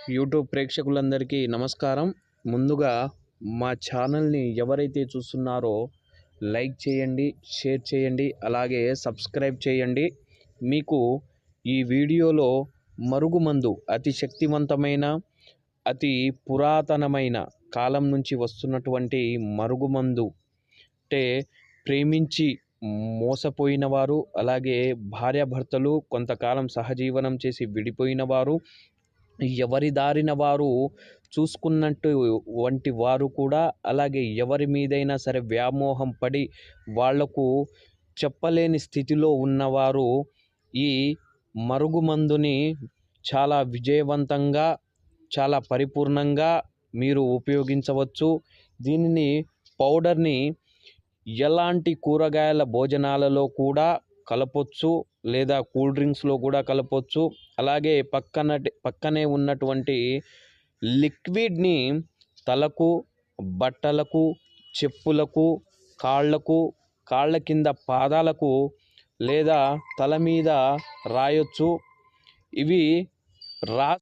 YouTube ప్రేక్షకులందరికీ నమస్కారం. ముందుగా మా ఛానల్‌ని ఎవరైతే చూస్తున్నారో లైక్ చేయండి, షేర్ చేయండి, అలాగే సబ్స్క్రైబ్ చేయండి. మీకు ఈ వీడియోలో మరుగుమందు అతి శక్తివంతమైన, అతి పురాతనమైన కాలం నుంచి వస్తున్నటువంటి మరుగుమందు అంటే ప్రేమించి మోసపోయిన వారు, అలాగే భార్యాభర్తలు కొంతకాలం సహజీవనం చేసి విడిపోయిన వారు, ఎవరి దారిన వారు చూసుకున్నట్టు వంటి వారు కూడా, అలాగే ఎవరి మీదైనా సరే వ్యామోహం పడి వాళ్లకు చెప్పలేని స్థితిలో ఉన్నవారు ఈ మరుగుమందుని చాలా విజయవంతంగా, చాలా పరిపూర్ణంగా మీరు ఉపయోగించవచ్చు. దీనిని పౌడర్‌ని ఎలాంటి కూరగాయల భోజనాలలో కూడా కలపొచ్చు, లేదా కూల్ డ్రింక్స్‌లో కూడా కలపొచ్చు. అలాగే పక్కనే ఉన్నటువంటి లిక్విడ్‌ని తలకు, బట్టలకు, చెప్పులకు, కాళ్ళ కింద పాదాలకు లేదా తల మీద రాయొచ్చు. ఇవి